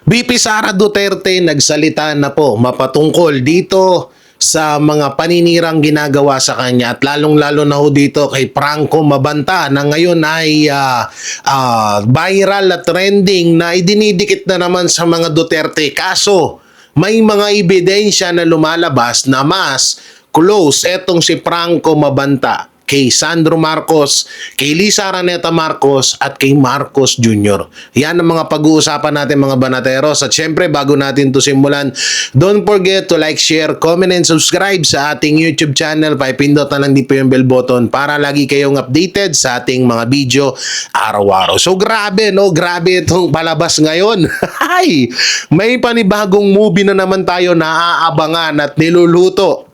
VP Sara Duterte nagsalita na po mapatungkol dito sa mga paninirang ginagawa sa kanya at lalong-lalo na ho dito kay Franco Mabanta na ngayon ay viral at trending na idinidikit na naman sa mga Duterte. Kaso may mga ebidensya na lumalabas na mas close etong si Franco Mabanta kay Sandro Marcos, kay Lisa Araneta Marcos at kay Marcos Jr. Yan ang mga pag-uusapan natin mga banateros. At syempre bago natin to simulan, don't forget to like, share, comment, and subscribe sa ating YouTube channel. Paipindot na lang din po yung bell button para lagi kayong updated sa ating mga video araw-araw. So grabe no, grabe itong palabas ngayon. Ay, may panibagong movie na naman tayo na aabangan at niluluto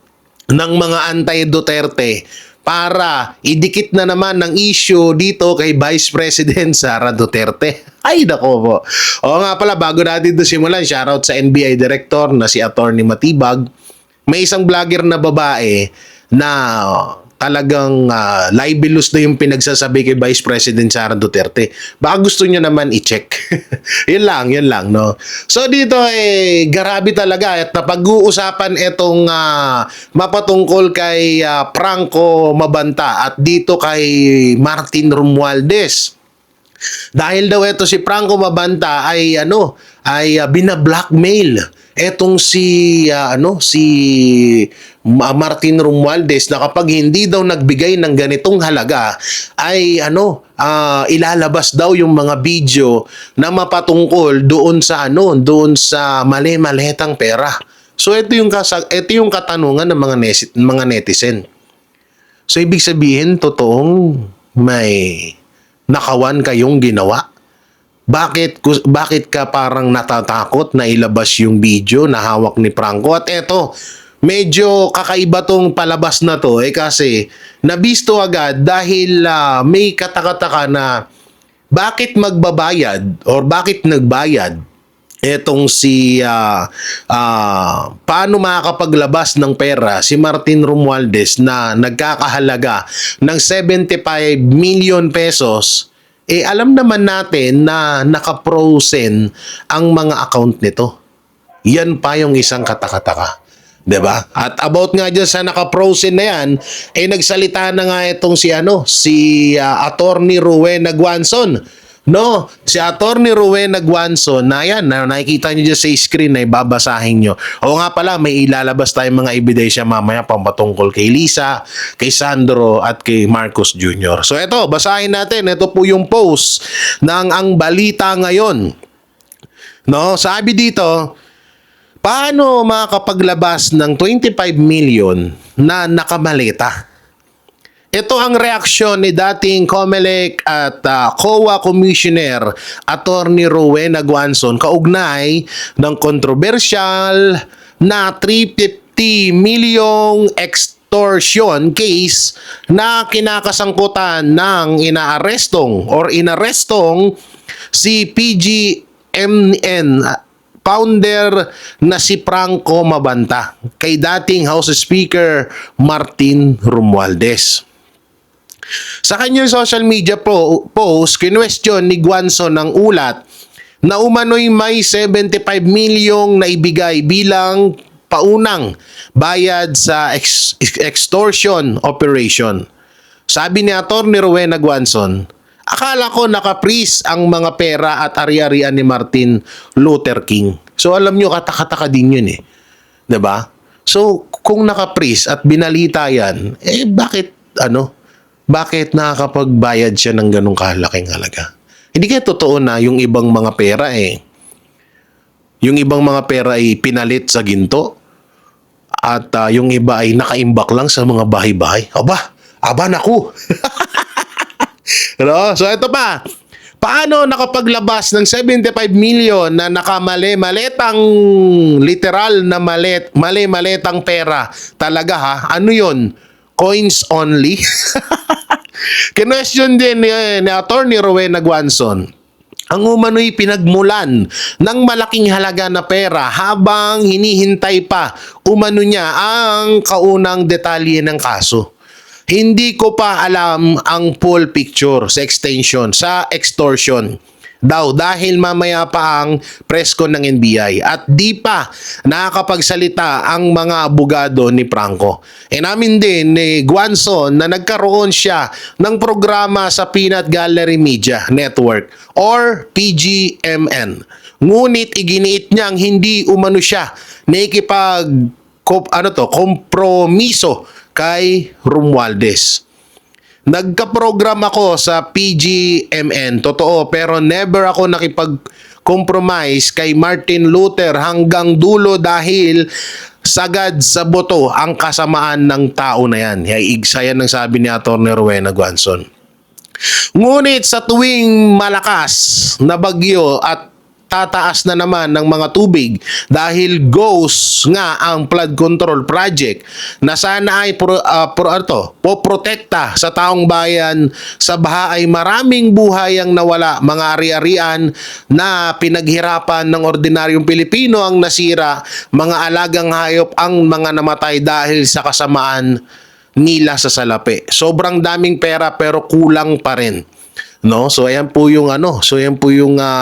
ng mga anti-Duterte para idikit na naman ng issue dito kay Vice President Sara Duterte. Ay, nako po. O nga pala, bago natin ito simulan, shoutout sa NBI Director na si Atty. Matibag. May isang vlogger na babae na talagang libelous na yung pinagsasabi kay Vice President Sara Duterte. Baka gusto nyo naman i-check. Yun lang, no? So dito grabe talaga at napag-uusapan itong mapatungkol kay Franco Mabanta at dito kay Martin Romualdez. Dahil daw ito si Franco Mabanta ay bina-blackmail etong si Martin Romualdez na kapag hindi daw nagbigay ng ganitong halaga ay ilalabas daw yung mga video na mapatungkol doon sa mali-maletang pera. So ito yung katanungan ng mga netizen. So ibig sabihin totoong may nakawan kayong ginawa? Bakit ka parang natatakot na ilabas yung video na hawak ni Franco? At eto, medyo kakaiba tong palabas na to kasi nabisto agad dahil may katakataka na bakit magbabayad or bakit nagbayad etong si paano makakapaglabas ng pera si Martin Romualdez na nagkakahalaga ng 75 million pesos. Alam naman natin na naka-frozen ang mga account nito. Yan pa yung isang katakataka. 'Di ba? At about nga dyan sa naka-frozen na yan, nagsalita na nga itong si Attorney Rowena Guanzon. No, si Attorney Rowena Guanzon na yan, nakikita nyo dyan sa screen na ibabasahin nyo. O nga pala, may ilalabas tayong mga ebidensya mamaya pampatungkol kay Lisa, kay Sandro at kay Marcos Jr. So ito, basahin natin. Ito po yung post ng Ang Balita Ngayon. No, sabi dito, paano makapaglabas ng 25 million na nakamaleta? Ito ang reaksyon ni dating COMELEC at COA Commissioner Attorney Rowena Guanzon kaugnay ng kontrobersyal na 350 milyong extortion case na kinakasangkutan ng inarestong si PGMN founder na si Franco Mabanta kay dating House Speaker Martin Romualdez. Sa kanyang social media post, kinwestiyon ni Guanzon ng ulat na umano'y may 75 milyong naibigay bilang paunang bayad sa extortion operation. Sabi ni Attorney Rowena Guanzon, akala ko naka-freeze ang mga pera at ari-arian ni Martin Luther King. So alam nyo, katakataka din yun 'Di ba? So kung naka-freeze at binalita yan, bakit nakakapagbayad siya ng ganong kahalaking halaga? Hindi kaya totoo na yung ibang mga pera yung ibang mga pera ay pinalit sa ginto at yung iba ay nakaimbak lang sa mga bahay-bahay. Aba naku. So ito pa. Paano nakapaglabas ng 75 million na nakamali-maletang literal na mali-maletang pera? Talaga ha? Ano yun? Coins only? Kinwestiyon din ni Attorney Rowena Guanzon ang umano'y pinagmulan ng malaking halaga na pera habang hinihintay pa umano niya ang kaunang detalye ng kaso. Hindi ko pa alam ang full picture sa extortion daw dahil mamaya pa ang press con ng NBI at di pa nakakapagsalita ang mga abogado ni Franco. Namin din ni Guanzon na nagkaroon siya ng programa sa Peanut Gallery Media Network or PGMN. Ngunit iginiit niyang hindi umano siya kompromiso kay Romualdez. Nagka-program ako sa PGMN, totoo, pero never ako nakipag-compromise kay Martin Luther hanggang dulo dahil sagad sa boto ang kasamaan ng tao na yan. Igsa yan ang sabi ni Atty. Rowena Guanzon. Ngunit sa tuwing malakas na bagyo at tataas na naman ng mga tubig dahil ghost nga ang flood control project na sana ay poprotekta sa taong bayan sa baha ay maraming buhay ang nawala, mga ari-arian na pinaghirapan ng ordinaryong Pilipino ang nasira, mga alagang hayop ang mga namatay dahil sa kasamaan nila sa salapi. Sobrang daming pera pero kulang pa rin. No, so ayan po yung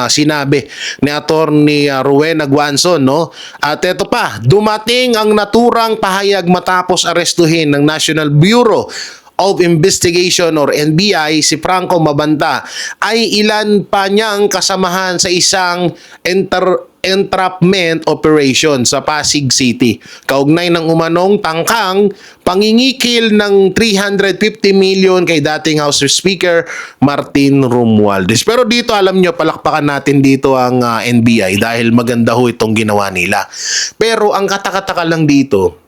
sinabi ni Atty. Rowena Guanzon, no? At ito pa, dumating ang naturang pahayag matapos arestuhin ng National Bureau of Investigation or NBI si Franco Mabanta ay ilan pa niyang kasamahan sa isang entrapment operation sa Pasig City. Kaugnay ng umanong tangkang pangingikil ng 350 million kay dating House Speaker Martin Romualdez. Pero dito alam nyo, palakpakan natin dito ang NBI dahil maganda ho itong ginawa nila. Pero ang katakataka lang dito,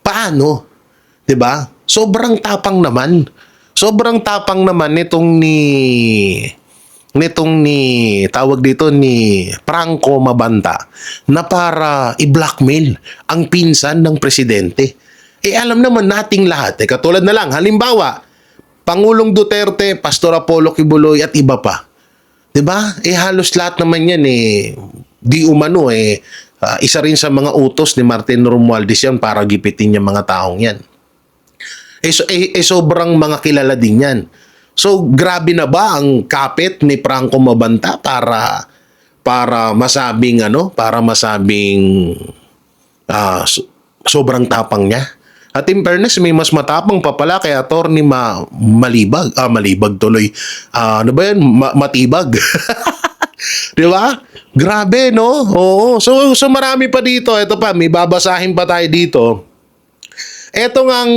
paano? 'Di ba? Sobrang tapang naman. Sobrang tapang naman nitong tawag dito ni Franco Mabanta na para i-blackmail ang pinsan ng presidente. Alam naman nating lahat, katulad na lang, halimbawa, Pangulong Duterte, Pastor Apollo Kibuloy at iba pa. 'Di ba? Halos lahat naman yan di umano isa rin sa mga utos ni Martin Romualdez yan para gipitin yung mga taong yan. Sobrang mga kilala din yan. So, grabe na ba ang kapit ni Franco Mabanta para masabing sobrang tapang niya? At in fairness, may mas matapang pa pala kay Atty. Malibag tuloy. Matibag. Di ba? Grabe, no? Oo. So marami pa dito. Ito pa, may babasahin pa tayo dito. Ito ngang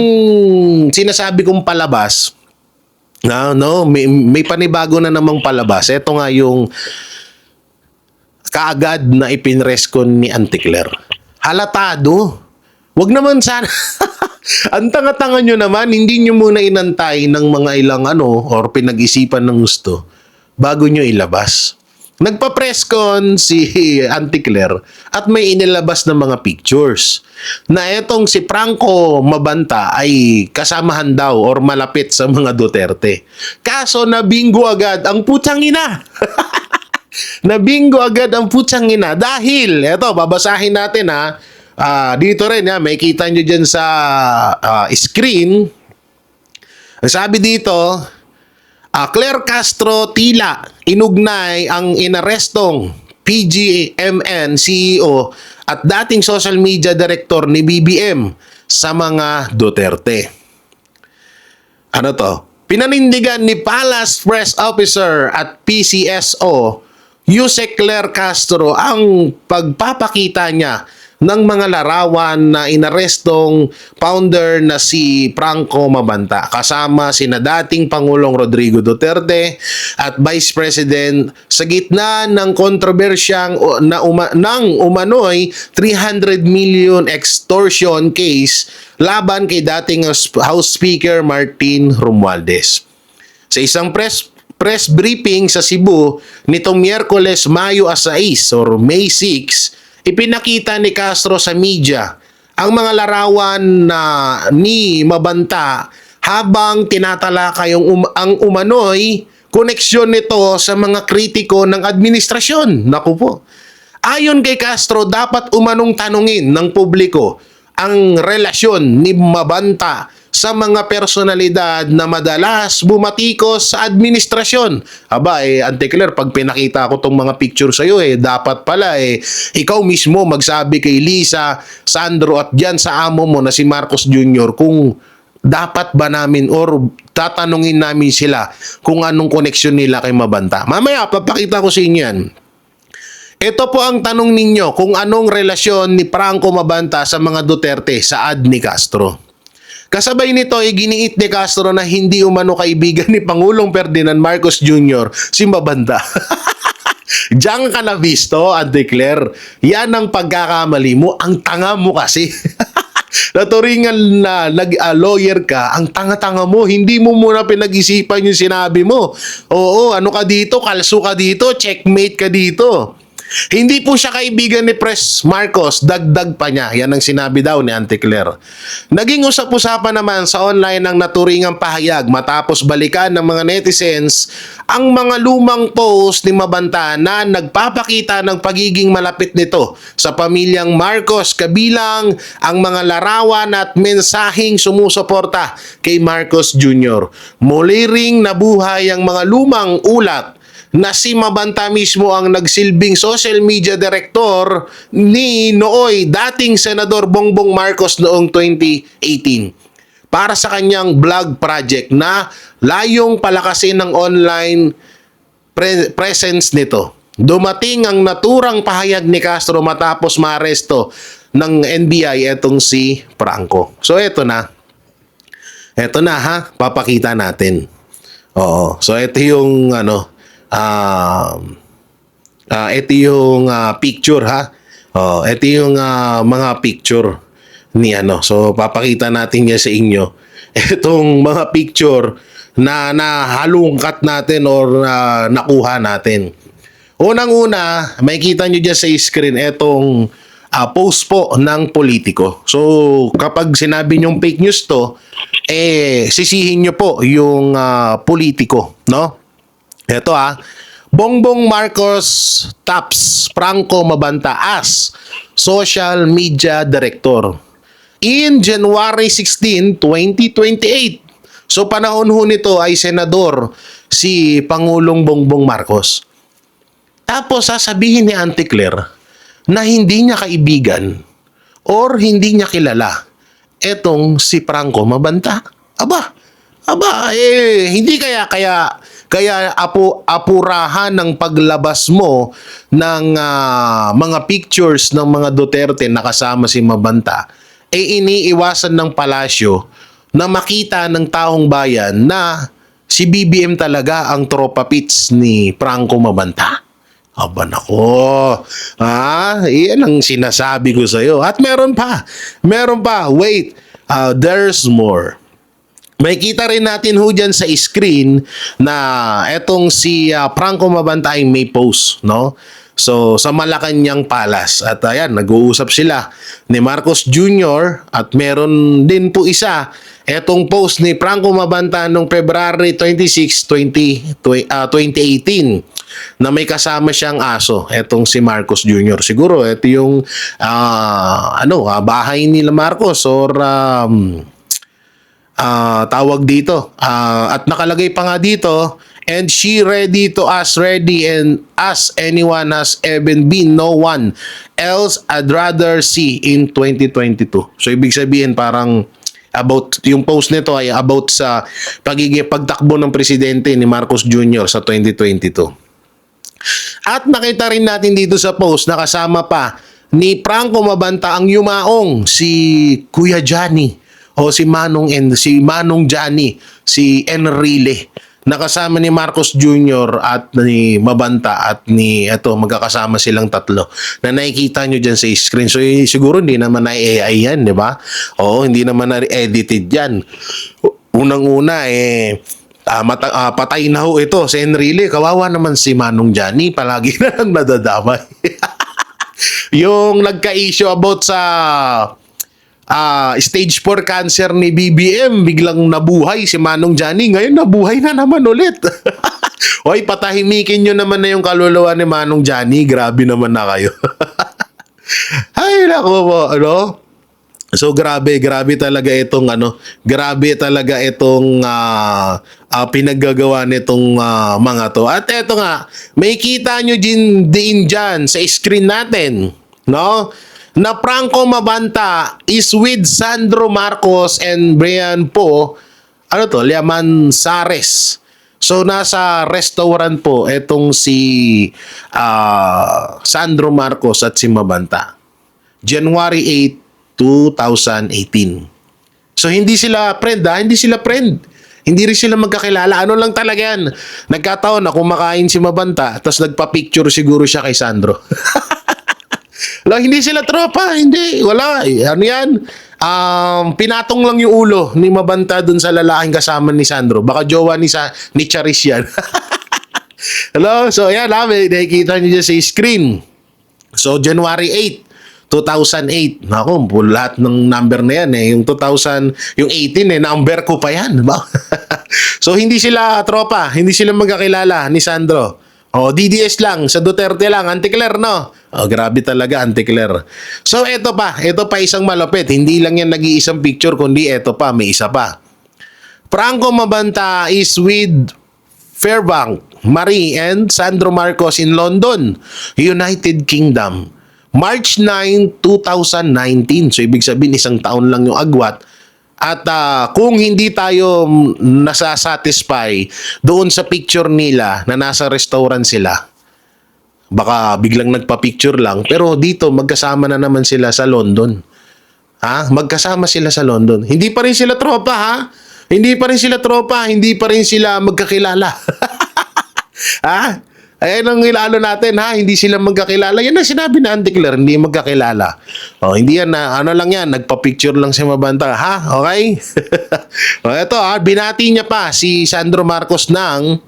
sinasabi kong palabas. May panibago na namang palabas. Ito nga yung kaagad na ipinreskon ni Auntie Claire. Halatado. Wag naman sana. Ang tanga-tanga nyo naman, hindi nyo muna inantay ng mga ilang or pinag-isipan ng gusto bago nyo ilabas. Nagpa-presscon si Auntie Claire at may inilabas na mga pictures na etong si Franco Mabanta ay kasamahan daw or malapit sa mga Duterte. Kaso nabingo agad ang putang ina. Nabingo agad ang putang ina dahil, eto, babasahin natin dito rin may kita nyo dyan sa screen. Sabi dito, Claire Castro tila inugnay ang inarestong PGMN CEO at dating social media director ni BBM sa mga Duterte. Pinanindigan ni Palace Press Officer at PCSO Yusek Claire Castro ang pagpapakita niya ng mga larawan na inarestong founder na si Franco Mabanta kasama sina dating Pangulong Rodrigo Duterte at Vice President sa gitna ng kontrobersyang ng umano'y 300 million extortion case laban kay dating House Speaker Martin Romualdez. Sa isang press briefing sa Cebu nitong Miyerkules Mayo 6 or May 6, ipinakita ni Castro sa media ang mga larawan ni Mabanta habang tinatalakay ang umano'y koneksyon nito sa mga kritiko ng administrasyon. Naku po. Ayon kay Castro, dapat umanong tanungin ng publiko ang relasyon ni Mabanta sa mga personalidad na madalas bumatikos sa administrasyon. Aba, Auntie Claire, pag pinakita ko tong mga picture sa'yo, dapat pala, ikaw mismo magsabi kay Lisa, Sandro at dyan sa amo mo na si Marcos Jr. kung dapat ba namin or tatanungin namin sila kung anong koneksyon nila kay Mabanta. Mamaya, papakita ko sa inyo yan. Ito po ang tanong ninyo kung anong relasyon ni Franco Mabanta sa mga Duterte sa ad ni Castro. Kasabay nito ay giniit ni Castro na hindi umano kaibigan ni Pangulong Ferdinand Marcos Jr. si Mabanta. Diyan ka na visto, Auntie Claire. Yan ang pagkakamali mo. Ang tanga mo kasi. Naturingan na lawyer ka, ang tanga-tanga mo, hindi mo muna pinag-isipan yung sinabi mo. Oo, ano ka dito, kalso ka dito, checkmate ka dito. Hindi po siya kaibigan ni Pres Marcos, dagdag pa niya. Yan ang sinabi daw ni Auntie Claire. Naging usap-usapan naman sa online ang naturingang pahayag matapos balikan ng mga netizens ang mga lumang post ni Mabanta na nagpapakita ng pagiging malapit nito sa pamilyang Marcos, kabilang ang mga larawan at mensaheng sumusuporta kay Marcos Jr. Muli ring nabuhay ang mga lumang ulat na si Mabanta mismo ang nagsilbing social media director ni nooy dating Senador Bongbong Marcos noong 2018 para sa kanyang blog project na layong palakasin ng online presence nito. Dumating ang naturang pahayag ni Castro matapos maaresto ng NBI etong si Franco. So eto na. Eto na ha, papakita natin. Oo. So ito yung ito yung picture ha. Ito yung mga picture ni So papakita natin yan sa inyo. Itong mga picture na nahalungkat natin or nakuha natin. Unang-una, makikita nyo dyan sa screen itong post po ng politiko. So kapag sinabi nyong fake news to, sisihin nyo po yung politiko, no? Ito Bongbong Marcos taps Franco Mabanta as Social Media Director in January 16, 2028. So panahon ho nito ay senador si Pangulong Bongbong Marcos. Tapos sasabihin ni Auntie Claire na hindi niya kaibigan or hindi niya kilala etong si Franco Mabanta. Aba, hindi kaya apurahan ng paglabas mo ng mga pictures ng mga Duterte na kasama si Mabanta, iniiwasan ng palasyo na makita ng taong bayan na si BBM talaga ang tropa pits ni Franco Mabanta. Aba nako, iyan ang sinasabi ko sa'yo. At meron pa, wait, there's more. May kita rin natin ho dyan sa screen na etong si Franco Mabanta ay may post, no? So, sa Malacanang Palace. At ayan, nag-uusap sila ni Marcos Jr. At meron din po isa, etong post ni Franco Mabanta noong February 26, 2018 na may kasama siyang aso, etong si Marcos Jr. Siguro, ito yung bahay nila Marcos or tawag dito. At nakalagay pa nga dito, and she ready to us ready and as anyone has even been, no one else I'd rather see in 2022. So ibig sabihin parang about yung post nito ay about sa pagiging pagtakbo ng presidente ni Marcos Jr. sa 2022. At nakita rin natin dito sa post na kasama pa ni Franco Mabanta ang yumaong si Kuya Johnny o si Manong Johnny, si Enrile, nakasama ni Marcos Jr. at ni Mabanta at magkakasama silang tatlo na nakikita nyo dyan sa screen. So siguro hindi naman na AI yan, di ba? Oo, hindi naman na edited yan. Unang-una patay na ho ito si Enrile. Kawawa naman si Manong Johnny, palagi na lang nadadamay. Yung nagka-issue about sa stage 4 cancer ni BBM, biglang nabuhay si Manong Johnny. Ngayon nabuhay na naman ulit. Hoy, patahimikin nyo naman na yung kaluluwa ni Manong Johnny. Grabe naman na kayo. Ay, nako po, So grabe talaga itong grabe talaga itong pinaggagawa nitong mga to. At eto nga, may kita nyo din dyan sa screen natin, no? Na Franco Mabanta is with Sandro Marcos and Brian Po, Llamanzares. So nasa restaurant po etong si Sandro Marcos at si Mabanta. January 8, 2018. So hindi sila friend hindi sila friend. Hindi rin sila magkakilala. Ano lang talaga yan. Nagkataon na kumakain si Mabanta tapos nagpa-picture siguro siya kay Sandro. Hindi sila tropa. Hindi. Wala. Ano yan? Pinatong lang yung ulo ni Mabanta dun sa lalaking kasama ni Sandro. Baka jowa ni Charis yan. So yan may nakikita nyo dyan sa screen. So January 8, 2008. Naku, lahat ng number na yan yung 2000, yung 18 number ko pa yan. So hindi sila tropa, hindi sila magkakilala ni Sandro. DDS lang, sa Duterte lang, anti-Claire no? Grabe talaga, anti-Claire. So ito pa isang malupit. Hindi lang yan nag-iisang picture, kundi ito pa, may isa pa. Franco Mabanta is with Fairbank, Marie and Sandro Marcos in London, United Kingdom. March 9, 2019. So, ibig sabihin, isang taon lang yung agwat. At kung hindi tayo nasasatisfy doon sa picture nila na nasa restaurant sila, baka biglang nagpa-picture lang. Pero dito, magkasama na naman sila sa London. Magkasama sila sa London. Hindi pa rin sila tropa, Hindi pa rin sila tropa. Hindi pa rin sila magkakilala. Ayan ang ilalo natin hindi sila magkakilala. Yan ang sinabi na anti-Claire, hindi magkakilala. Hindi yan lang yan, nagpa-picture lang si Mabanta. Okay? Ito binati niya pa si Sandro Marcos ng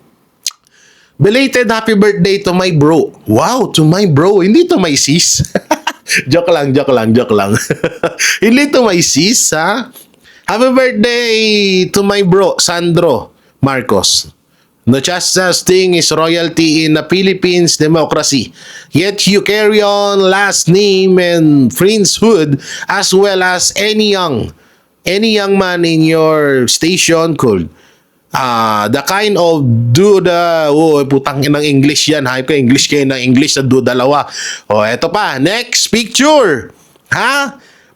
belated happy birthday to my bro. Wow, to my bro, hindi to my sis. joke lang. Hindi to my sis, Happy birthday to my bro, Sandro Marcos. No just thing is royalty in the Philippines democracy. Yet you carry on last name and princehood as well as any young man in your station could. The kind of duda, putang inang English yan. Hype ka, English kayo ng English na dudalawa. Eto pa, next picture.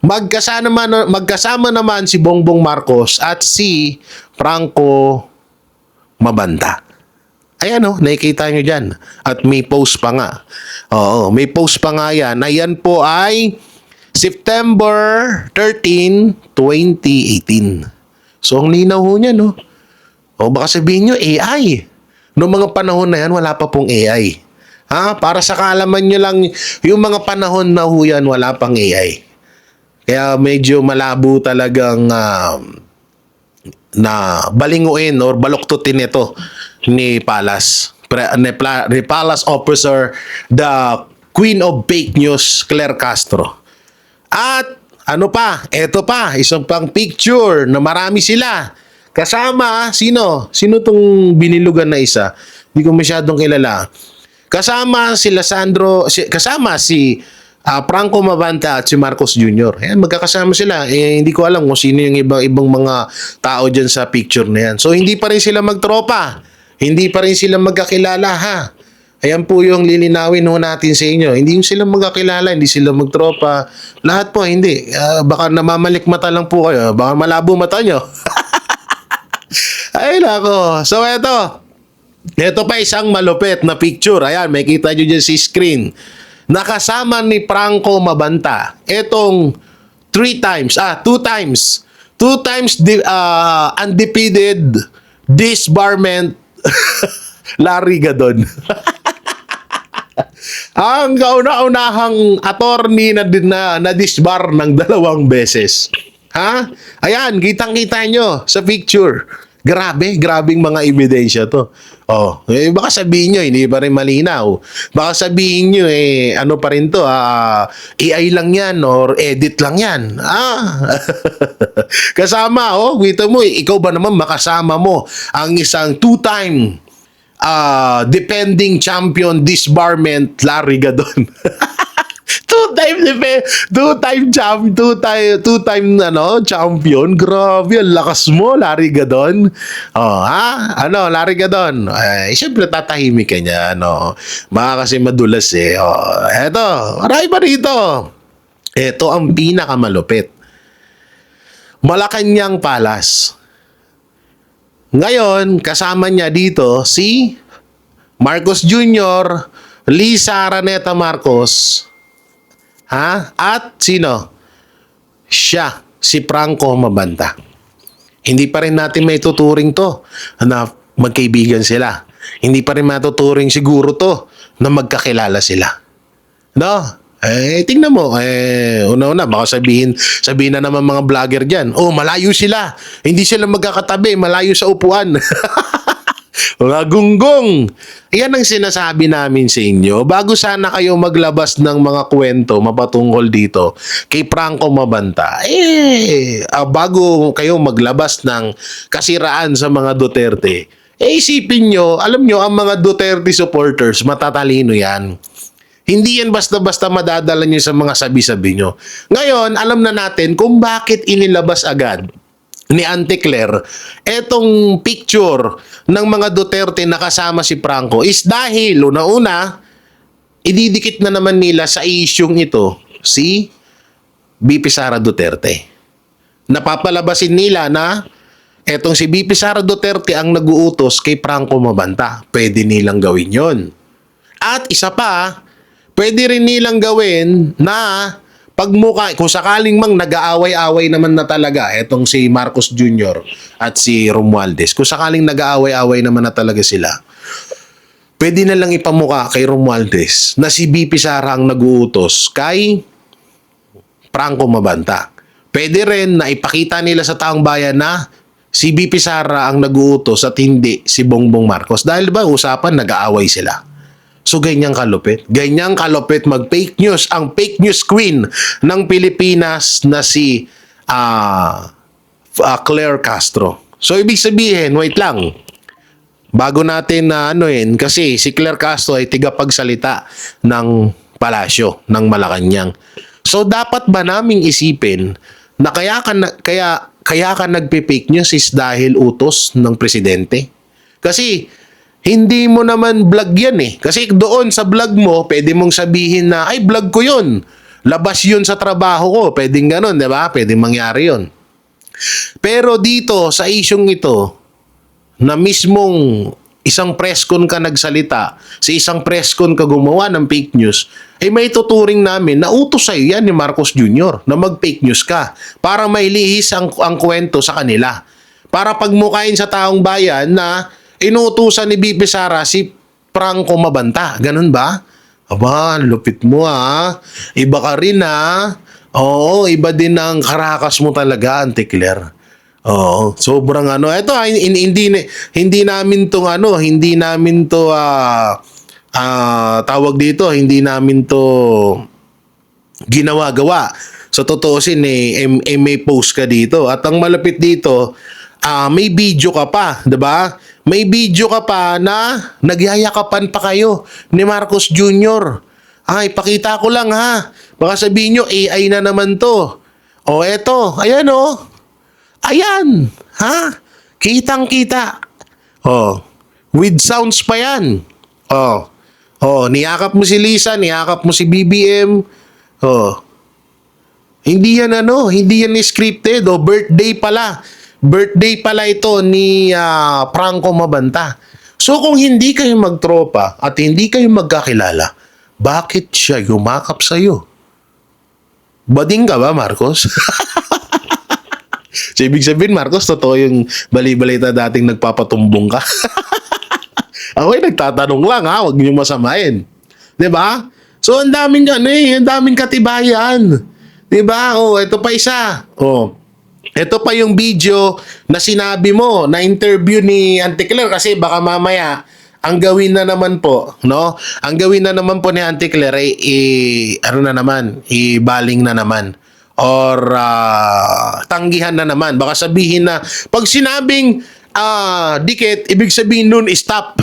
Magkasama naman si Bongbong Marcos at si Franco Mabanta. Ayan nakikita nyo dyan. At may post pa nga. May post pa nga yan. Ayan po ay September 13, 2018. So, ang linaw ho niya, baka sabihin nyo, AI. Noong mga panahon na yan, wala pa pong AI. Para sa kaalaman nyo lang, yung mga panahon na ho yan, wala pang AI. Kaya medyo malabo talagang na balinguin or baluktutin ito ni Palas. Ni Palas officer, the Queen of Fake News, Claire Castro. At eto pa, isang pang picture na marami sila. Kasama, sino? Sino tong binilugan na isa? Hindi ko masyadong kilala. Kasama kasama si Franco Mabanta at si Marcos Jr. Ayan, magkakasama sila. Hindi ko alam kung sino yung ibang mga tao dyan sa picture na yan. So, hindi pa rin sila magtropa. Hindi pa rin sila magkakilala, Ayan po yung lilinawin natin sa inyo. Hindi sila magkakilala, hindi sila magtropa. Lahat po, hindi. Baka namamalik mata lang po kayo. Baka malabo mata nyo. Ay, nako. So, Ito pa isang malupit na picture. Ayan, may kita nyo dyan sa screen. Nakasama ni Franco Mabanta itong 2 times undefeated disbarment Larry Gadon. Ang kauna-unahang attorney na disbar ng 2 beses. Ayan, kitang-kita nyo sa picture. Grabing mga ebidensya to. Baka sabihin nyo, hindi pa rin malinaw. Baka sabihin nyo, ano pa rin to, AI lang yan or edit lang yan. Kasama, kita mo, ikaw ba naman makasama mo ang isang 2-time defending champion disbarment Larry Gadon. Two-time champion. Grabe, ang lakas mo, Larry Gadon. Oh, ha? Ano, Larry Gadon? Siyempre tatahimik ka niya, ano. Baka kasi madulas eh. Oh, eto, marami pa rito. Ito ang pinakamalupit. Malacanang Palace. Ngayon, kasama niya dito si Marcos Jr., Lisa Araneta Marcos, ha? At sino? Siya, si Franco Mabanta. Hindi pa rin natin may tuturing to na magkaibigan sila. Hindi pa rin matuturing siguro to na magkakilala sila. No? Tingnan mo, una-una, baka sabihin na naman mga vlogger dyan, oh, malayo sila. Hindi sila magkakatabi, malayo sa upuan. Mga gunggong. Yan ang sinasabi namin sa inyo. Bago sana kayo maglabas ng mga kwento mapatungkol dito kay Franco Mabanta, bago kayo maglabas ng kasiraan sa mga Duterte, isipin nyo, alam nyo, ang mga Duterte supporters, matatalino yan. Hindi yan basta-basta madadala nyo sa mga sabi-sabi nyo. Ngayon, alam na natin kung bakit inilabas agad ni Auntie Claire etong picture ng mga Duterte na kasama si Franco is dahil una-una, ididikit na naman nila sa isyung ito si BP Sara Duterte. Napapalabasin nila na etong si BP Sara Duterte ang nag-uutos kay Franco Mabanta. Pwede nilang gawin yon. At isa pa, pwede rin nilang gawin na pagmuka, kung sakaling mang nag-aaway-away naman na talaga, etong si Marcos Jr. at si Romualdez, kung sakaling nag-aaway-away naman na talaga sila, pwede na lang ipamuka kay Romualdez na si BP Sara ang nag-uutos kay Franco Mabanta. Pwede rin na ipakita nila sa taong bayan na si BP Sara ang nag-uutos at hindi si Bongbong Marcos. Dahil ba usapan, nag-aaway sila. So, ganyang kalupit. Ganyang kalupit mag-fake news. Ang fake news queen ng Pilipinas na si Claire Castro. So, ibig sabihin, wait lang. Bago natin na kasi si Claire Castro ay tigapagsalita ng palasyo ng Malacanang. So, dapat ba naming isipin na kaya ka nagpe-fake news is dahil utos ng presidente? Kasi hindi mo naman vlog yan eh. Kasi doon sa vlog mo, pwede mong sabihin na, ay, vlog ko yun. Labas yun sa trabaho ko. Pwedeng ganun, di ba? Pwedeng mangyari yun. Pero dito, sa isyong ito, na mismong isang press con ka nagsalita, sa isang press con ka gumawa ng fake news, may tuturing namin na utos sa'yo yan ni Marcos Jr. na mag-fake news ka para mailihis ang kwento sa kanila. Para pagmukain sa taong bayan na inuutusan ni BP Sara si Franco Mabanta. Ganun ba? Aba, lupit mo ha. Iba ka rin ha. Oo, iba din ang karakas mo talaga, Auntie Claire. Oo, sobrang Ito hindi namin to tawag dito, hindi namin to ginawa-gawa. So totoosin may post ka dito. At ang malapit dito, may video ka pa, 'di ba? May video ka pa na nagyayakapan pa kayo ni Marcos Jr. Pakita ko lang ha. Baka sabihin nyo, AI na naman to. O eto, ayan o. Ayan, ha? Kitang-kita. With sounds pa yan. Niyakap mo si Lisa, niyakap mo si BBM. Hindi yan scripted. Birthday pala. Birthday pala ito ni Franco Mabanta. So kung hindi kayo magtropa at hindi kayo magkakilala, bakit siya yumakap sa'yo? Bading ka ba, Marcos? So ibig sabihin, Marcos, totoo yung bali-balita dating nagpapatumbong ka? Ako'y nagtatanong lang ha, huwag niyo masamain. 'Di ba? So ang daming ang daming katibayan. 'Di ba? Ito pa isa. Ito pa yung video na sinabi mo na interview ni Auntie Claire kasi baka mamaya ang gawin na naman po, no? Ang gawin na naman po ni Auntie Claire ay ibaling na naman or tanggihan na naman. Baka sabihin na pag sinabing dikit, ibig sabihin nun, stop.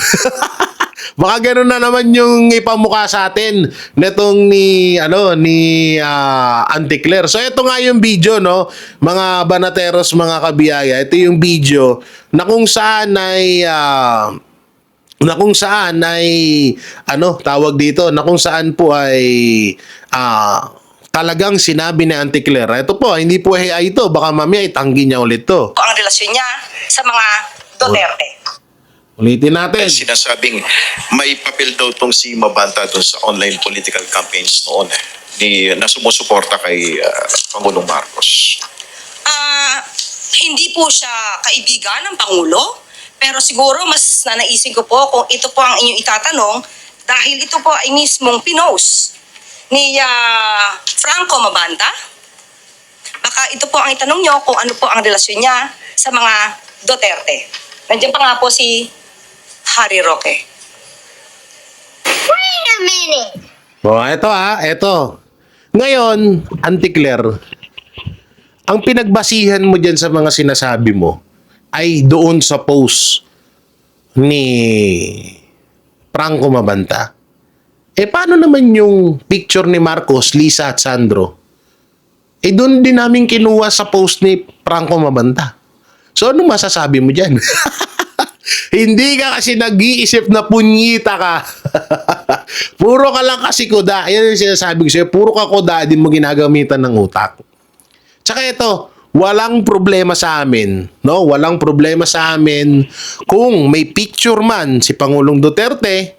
Baka gano'n na naman yung ipamukha sa atin netong ni Auntie Claire. So ito nga yung video, no, mga banateros, mga kabiyaya. Ito yung video na kung saan ay tawag dito, na kung saan po ay talagang sinabi ni Auntie Claire. Ito po, hindi po AI ito, baka mamaya itanggi niya ulit to. Ang relasyon niya sa mga Duterte. Ulitin natin. Sinasabing may papel daw tong si Mabanta doon sa online political campaigns noon na sumusuporta kay Pangulong Marcos. Hindi po siya kaibigan ng Pangulo, pero siguro mas nanaisin ko po kung ito po ang inyong itatanong dahil ito po ay mismong pinost ni Franco Mabanta. Baka ito po ang itanong nyo kung ano po ang relasyon niya sa mga Duterte. Nandiyan pa nga po si Harry Roque. Wait a minute. Eto. Ngayon, Auntie Claire, ang pinagbasihan mo dyan sa mga sinasabi mo ay doon sa post ni Franco Mabanta. Paano naman yung picture ni Marcos, Lisa at Sandro? Doon din namin kinuha sa post ni Franco Mabanta. So, ano masasabi mo dyan? Hindi ka kasi nag-iisip na punyita ka. Puro ka lang kasi kuda. Yan yung sinasabi ko sa'yo. Puro ka kuda, din mo ginagamitan ng utak. Tsaka ito, walang problema sa amin. No? Walang problema sa amin kung may picture man si Pangulong Duterte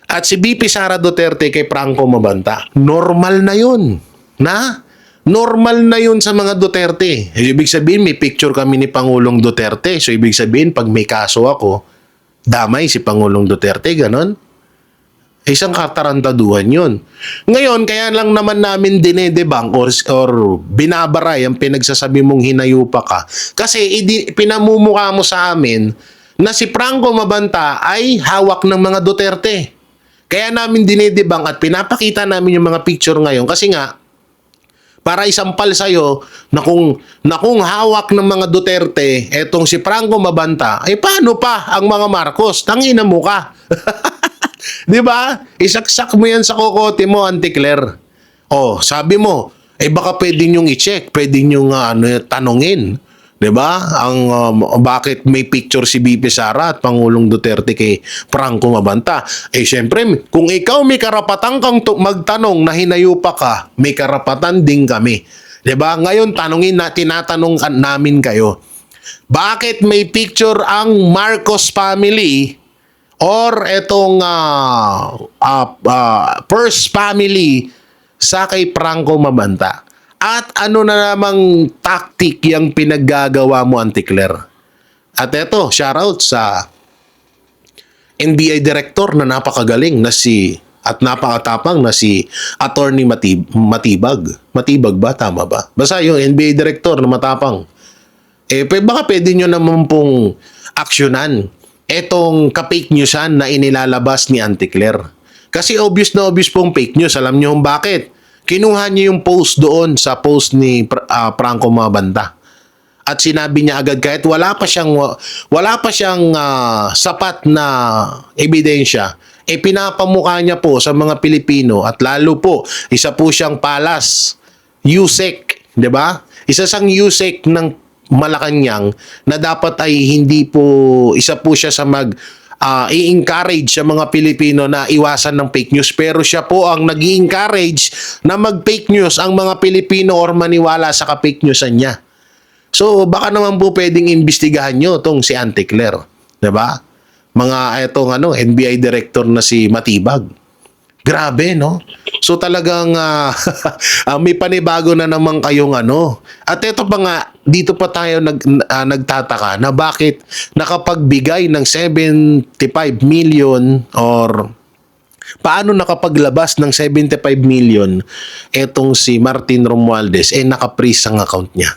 at si BP Sara Duterte kay Franco Mabanta. Normal na yun. Normal na yun sa mga Duterte. Ibig sabihin, may picture kami ni Pangulong Duterte. So, ibig sabihin, pag may kaso ako, damay si Pangulong Duterte, ganon. Isang katarantaduhan yun. Ngayon, kaya lang naman namin dinedebang or binabaray ang pinagsasabi mong hinayupa ka. Kasi pinamumukha mo sa amin na si Franco Mabanta ay hawak ng mga Duterte. Kaya namin dinedebang at pinapakita namin yung mga picture ngayon. Kasi nga, para isampal sa'yo na kung hawak ng mga Duterte etong si Franco Mabanta, paano pa ang mga Marcos? Tangina mo ka. Di ba? Isaksak mo yan sa kokote mo, Auntie Claire. Sabi mo, baka pwede nyong i-check, pwede nyong tanungin. Di ba? Bakit may picture si BP Sara at Pangulong Duterte kay Franco Mabanta? Syempre, kung ikaw may karapatan kang magtanong na hinayupa ka, may karapatan din kami. Di ba? Ngayon, tinatanong namin kayo. Bakit may picture ang Marcos family or etong first family sa kay Franco Mabanta? At ano na namang tactic yung pinaggagawa mo, Auntie Claire? At eto, shoutout sa NBI director na napakagaling na at napakatapang na si Attorney Matibag. Matibag ba? Tama ba? Basta yung NBI director na matapang. Baka pwede nyo naman pong aksyonan etong ka-fake newsan na inilalabas ni Auntie Claire. Kasi obvious na obvious pong fake news. Alam nyo kung bakit? Kinuha niya yung post doon sa post ni Franco Mabanta. At sinabi niya agad kahit wala pa siyang sapat na ebidensya, pinapamukha niya po sa mga Pilipino at lalo po isa po siyang palas, USEC, 'di ba? Isa siyang USEC ng Malacanang na dapat ay hindi po isa po siya sa i-encourage sa mga Pilipino na iwasan ng fake news, pero siya po ang nag-i-encourage na mag-fake news ang mga Pilipino or maniwala sa ka-fake newsan niya. So baka naman po pwedeng imbestigahan nyo tong si Auntie Claire, 'di ba? Etong NBI director na si Matibag. Grabe, no? So talagang may panibago na naman kayong At ito pa nga, dito pa tayo nagtataka na bakit nakapagbigay ng 75 million or paano nakapaglabas ng 75 million etong si Martin Romualdez naka-freeze ang account niya.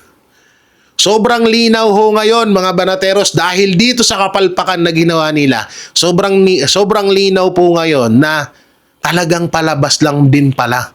Sobrang linaw ho ngayon mga banateros dahil dito sa kapalpakan na ginawa nila. Sobrang linaw po ngayon na talagang palabas lang din pala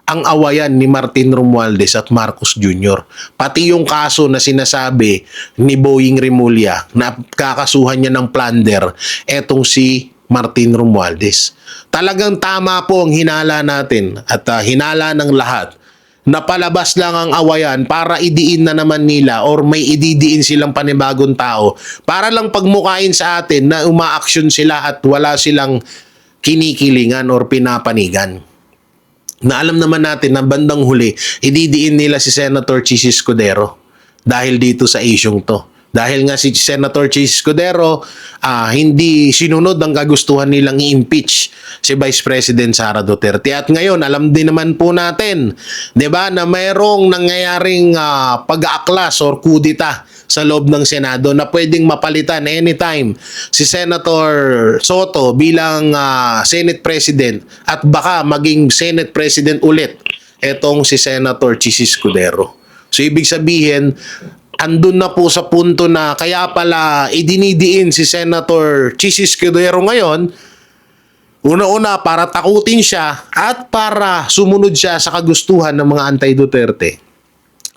ang awayan ni Martin Romualdez at Marcos Jr. Pati yung kaso na sinasabi ni Boying Remulla na kakasuhan niya ng plunder, etong si Martin Romualdez. Talagang tama po ang hinala natin at hinala ng lahat. Napalabas lang ang awayan para idiin na naman nila or may ididiin silang panibagong tao para lang pagmukain sa atin na umaaksyon sila at wala silang kinikilingan or pinapanigan. Na alam naman natin na bandang huli, ididiin nila si Senator Chis Escudero dahil dito sa isyong to. Dahil nga si Senator Chis Escudero hindi sinunod ang kagustuhan nilang i-impeach si Vice President Sara Duterte. At ngayon, alam din naman po natin, 'di ba, na mayroong nangyayaring pag-aaklas or kudita sa loob ng Senado na pwedeng mapalitan anytime si Senator Soto bilang Senate President at baka maging Senate President ulit etong si Senator Chis Escudero. So ibig sabihin, andun na po sa punto na kaya pala idinidiin si Senator Chis Escudero ngayon, una-una para takutin siya at para sumunod siya sa kagustuhan ng mga anti-Duterte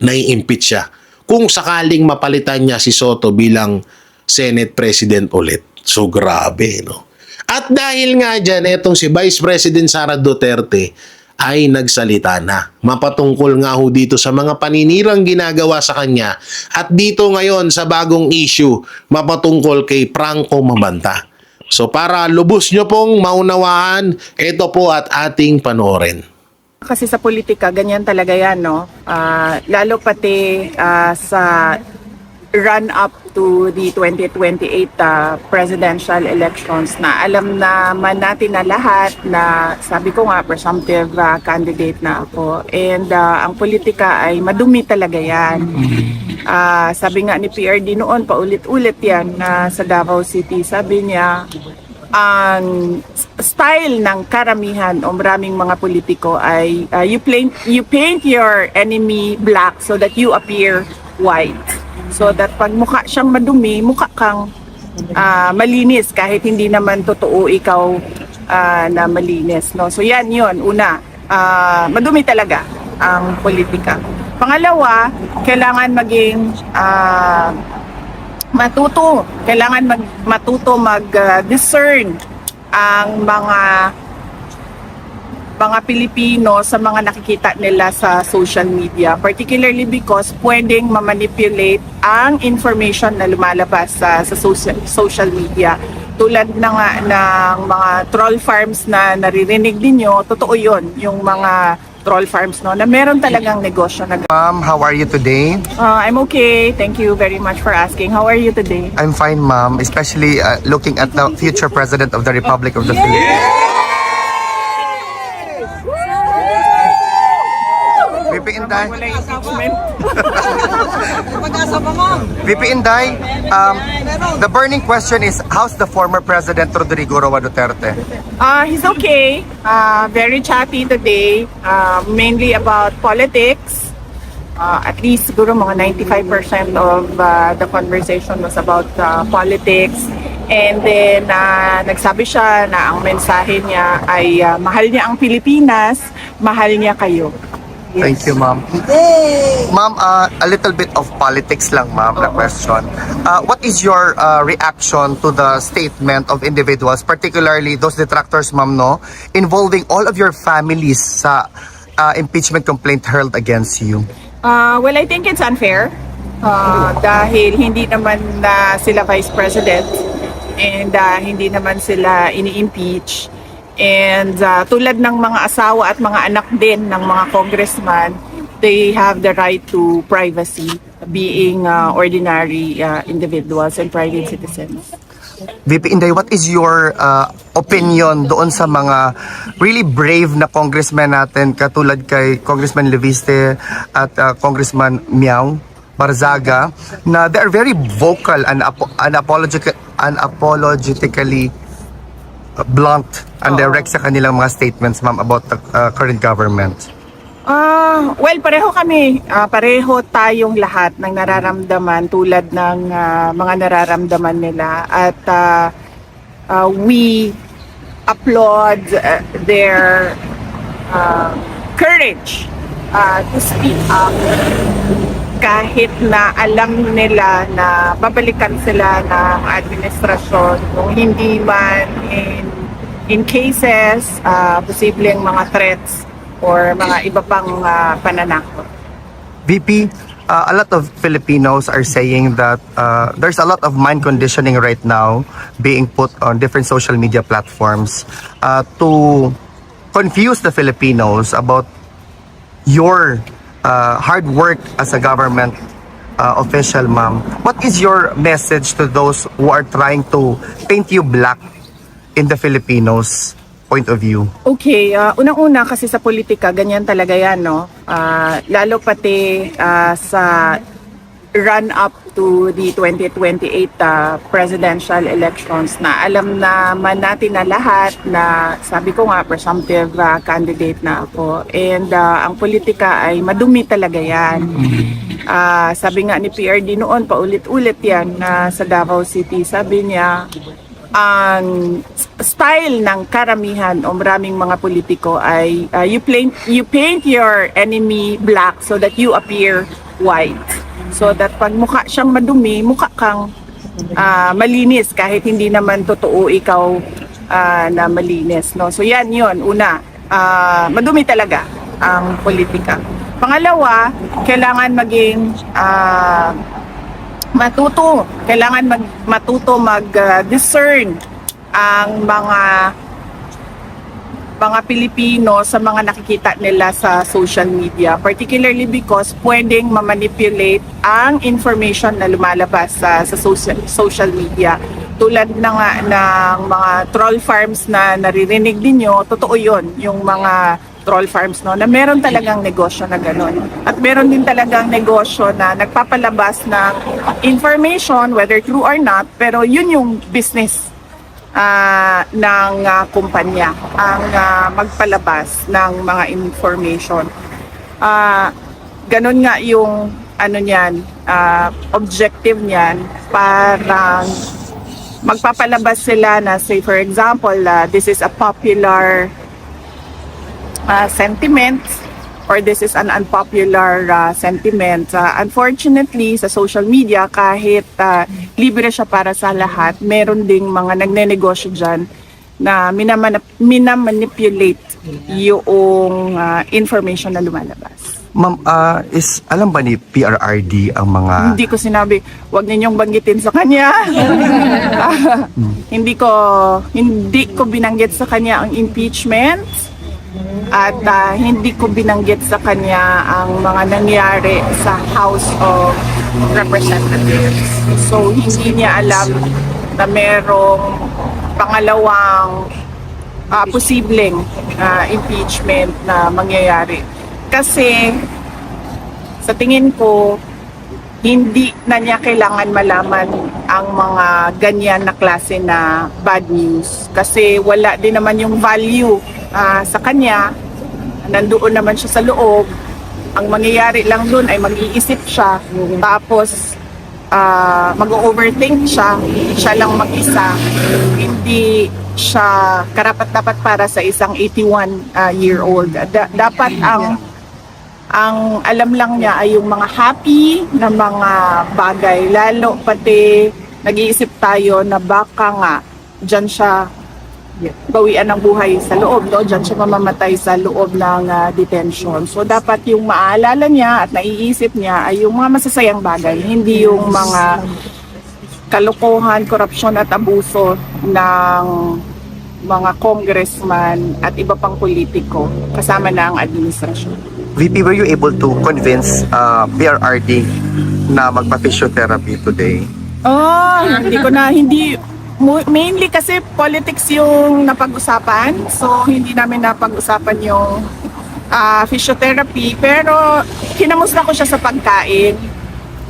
na i-impeach siya kung sakaling mapalitan niya si Soto bilang Senate President ulit. So grabe, no? At dahil nga dyan, etong si Vice President Sara Duterte ay nagsalita na. Mapatungkol nga ho dito sa mga paninirang ginagawa sa kanya at dito ngayon sa bagong issue, mapatungkol kay Franco Mabanta. So para lubos nyo pong maunawaan, ito po at ating panoorin. Kasi sa politika, ganyan talaga yan, no? Lalo pati sa run-up to the 2028 presidential elections na alam naman natin na lahat na sabi ko nga, presumptive candidate na ako. And ang politika ay madumi talaga yan. Sabi nga ni PRD noon, paulit-ulit yan na sa Davao City. Sabi niya, ang style ng karamihan o maraming mga politiko ay you paint your enemy black so that you appear white. So that pag mukha siyang madumi, mukha kang malinis kahit hindi naman totoo ikaw na malinis. No? So yan yun, una, madumi talaga ang politika. Pangalawa, kailangan maging kailangan matuto mag-discern ang mga Pilipino sa mga nakikita nila sa social media, particularly because pwedeng ma-manipulate ang information na lumalabas sa social media. Tulad na nga ng mga troll farms na naririnig ninyo, totoo yun, yung mga troll farms, no, na meron talagang negosyo na. Ma'am, how are you today? I'm okay. Thank you very much for asking. How are you today? I'm fine, ma'am, especially looking at the future President of the Republic of the Philippines. VP Inday. Wala yung impeachment. VP Inday, the burning question is, how's the former President Rodrigo Roa Duterte? He's okay. Very chatty today. Mainly about politics. At least siguro mga 95% of the conversation was about politics. And then nagsabi siya na ang mensahe niya ay mahal niya ang Pilipinas, mahal niya kayo. Yes. Thank you, ma'am. Ma'am, a little bit of politics lang, ma'am, na question. What is your reaction to the statement of individuals, particularly those detractors, ma'am, no, involving all of your families sa impeachment complaint hurled against you? Well, I think it's unfair. Dahil hindi naman sila Vice President and hindi naman sila ini-impeach. And tulad ng mga asawa at mga anak din ng mga congressman, they have the right to privacy, being ordinary individuals and private citizens. VP Inday, what is your opinion doon sa mga really brave na congressmen natin katulad kay Congressman Leviste at Congressman Miao Barzaga na they are very vocal and unapologetically blunt and direct sa kanilang mga statements, ma'am, about the current government? Well, pareho tayong lahat ng nararamdaman tulad ng mga nararamdaman nila at we applaud their courage courage to speak up kahit na alam nila na babalikan sila ng administrasyon kung hindi man in cases, posibleng mga threats or mga iba pang pananakot. VP, a lot of Filipinos are saying that there's a lot of mind conditioning right now being put on different social media platforms to confuse the Filipinos about your hard work as a government official, ma'am. What is your message to those who are trying to paint you black in the Filipinos' point of view? Okay, unang-una kasi sa politika, ganyan talaga yan, no? Lalo pati sa run-up to the 2028 presidential elections na alam naman natin na lahat na sabi ko nga, presumptive candidate na ako. And ang politika ay madumi talaga yan. Sabi nga ni PRD noon, paulit-ulit yan sa Davao City. Sabi niya, ang style ng karamihan o maraming mga politiko ay you paint your enemy black so that you appear white. So that pag mukha siyang madumi, mukha kang malinis kahit hindi naman totoo ikaw na malinis, no? So yan yun, una, madumi talaga ang politika. Pangalawa, kailangan maging kailangan matuto mag-discern ang mga Pilipino sa mga nakikita nila sa social media, particularly because pwedeng ma-manipulate ang information na lumalabas sa social media. Tulad ng mga troll farms na naririnig ninyo, totoo yun, yung mga troll farms, no, na meron talagang negosyo na gano'n. At meron din talagang negosyo na nagpapalabas ng information, whether true or not, pero yun yung business ng kumpanya, ang magpalabas ng mga information. Ganon nga yung objective niyan, parang magpapalabas sila na, say for example, this is a popular sentiment or this is an unpopular sentiment. Unfortunately, sa social media, kahit libre siya para sa lahat, meron ding mga nagnenegosyo dyan na minamanipulate yung information na lumalabas. Ma'am, alam ba ni PRRD ang mga... Hindi ko sinabi, wag ninyong banggitin sa kanya. Hindi ko binanggit sa kanya ang impeachment. At hindi ko binanggit sa kanya ang mga nangyari sa House of Representatives. So, hindi niya alam na merong pangalawang posibleng impeachment na mangyayari. Kasi, sa tingin ko, hindi na niya kailangan malaman ang mga ganyan na klase na bad news. Kasi wala din naman yung value sa kanya, nandoon naman siya sa loob. Ang mangyayari lang doon ay mag-iisip siya, tapos mag-overthink siya lang mag-isa. Hindi siya karapat-dapat para sa isang 81-year-old. Dapat ang alam lang niya ay yung mga happy na mga bagay, lalo pati nag-iisip tayo na baka nga dyan siya bawian ng buhay sa loob, no? Diyan siya mamamatay sa loob ng detention. So dapat yung maalala niya at naiisip niya ay yung mga masasayang bagay, hindi yung mga kalokohan, korupsyon at abuso ng mga congressman at iba pang politiko kasama na ang administrasyon. VP, were you able to convince PRRD na magpa-physiotherapy today? Hindi mainly kasi politics yung napag-usapan, so hindi namin napag-usapan yung physiotherapy, pero kinamusta ko siya sa pagkain.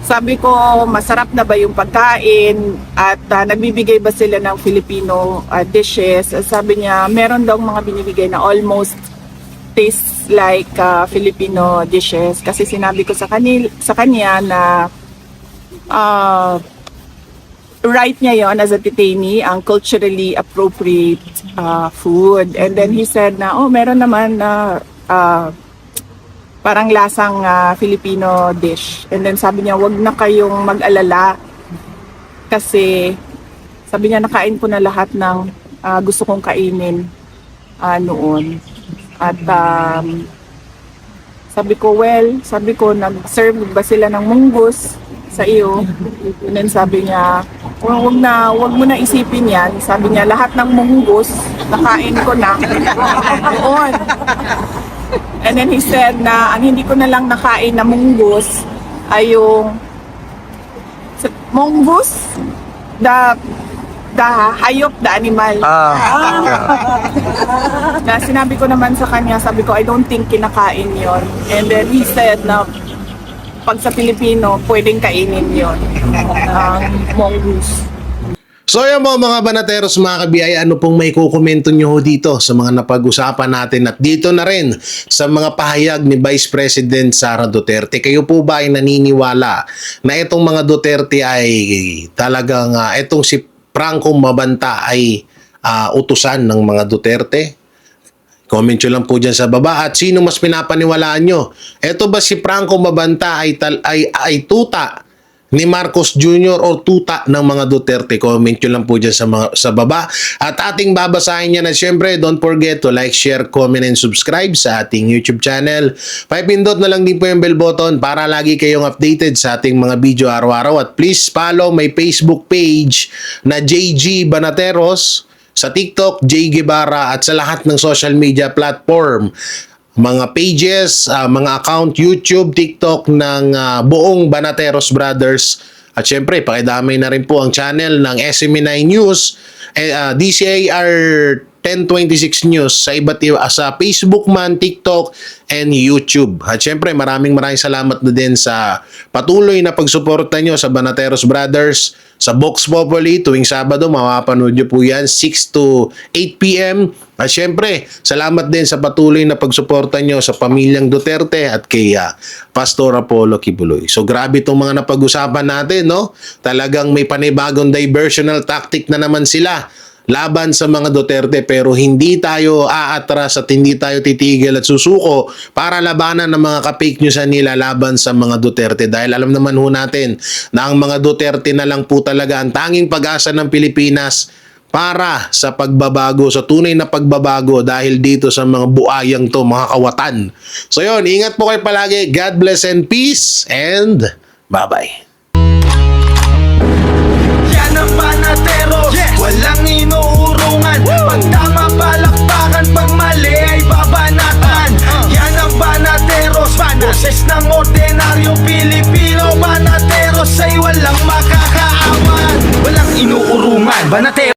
Sabi ko, masarap na ba yung pagkain at nagbibigay ba sila ng Filipino dishes. Sabi niya, meron daw mga binibigay na almost tastes like Filipino dishes, kasi sinabi ko sa kanya na right niya yon as a detainee, ang culturally appropriate food. And then he said na, meron naman na parang lasang Filipino dish. And then sabi niya, wag na kayong mag-alala kasi sabi niya, nakain ko na lahat ng gusto kong kainin noon. At sabi ko, nag-serve ba sila ng munggus sa iyo? And then sabi niya, wag mo na isipin yan. Sabi niya, lahat ng munggus, nakain ko na. Noon. And then he said na ang hindi ko na lang nakain na munggus ay yung munggus, the hayop, the animal. Na sinabi ko naman sa kanya, sabi ko, I don't think kinakain yon. And then he said na pag sa Pilipino, pwedeng kainin yon. Mongoose. So yan po mga banateros, mga kabiyay, ano pong may kukomento nyo dito sa mga napag-usapan natin at dito na rin sa mga pahayag ni Vice President Sara Duterte. Kayo po ba ay naniniwala na itong mga Duterte ay talagang itong si Franco Mabanta ay utusan ng mga Duterte? Comment nyo lang po dyan sa baba. At sino mas pinapaniwalaan nyo? Ito ba si Franco Mabanta ay tuta ni Marcos Jr. o tuta ng mga Duterte? Comment nyo lang po dyan sa baba. At ating babasahin yan. At syempre, don't forget to like, share, comment, and subscribe sa ating YouTube channel. Pindot na lang din po yung bell button para lagi kayong updated sa ating mga video araw-araw. At please follow my Facebook page na JG Banateros, sa TikTok, J Guevara, at sa lahat ng social media platform, mga pages, mga account, YouTube, TikTok ng buong Banateros Brothers. At syempre, pakidamay na rin po ang channel ng SME9 News, DCAR 1026 News sa Facebook man, TikTok, and YouTube. At syempre, maraming salamat na din sa patuloy na pagsuporta nyo sa Banateros Brothers. Sa Vox Populi, tuwing Sabado, mapapanood nyo po yan, 6 to 8 p.m. At syempre, salamat din sa patuloy na pagsuporta nyo sa pamilyang Duterte at kay Pastor Apollo Kibuloy. So grabe itong mga napag-usapan natin, no? Talagang may panibagong diversional tactic na naman sila laban sa mga Duterte, pero hindi tayo aatras at hindi tayo titigil at susuko para labanan ng mga ka-fake news nila laban sa mga Duterte, dahil alam naman ho natin na ang mga Duterte na lang po talaga ang tanging pag-asa ng Pilipinas para sa pagbabago, sa tunay na pagbabago dahil dito sa mga buayang to, mga kawatan. So yun, ingat po kayo palagi. God bless and peace and bye-bye. Yan ang Banateros, walang inuurungan. Pag tama palakpakan, pag mali ay babanatan. Yan ang Banateros, boses ng ordinaryong Pilipino. Banateros ay walang makakaawan, walang inuurungan. Banateros.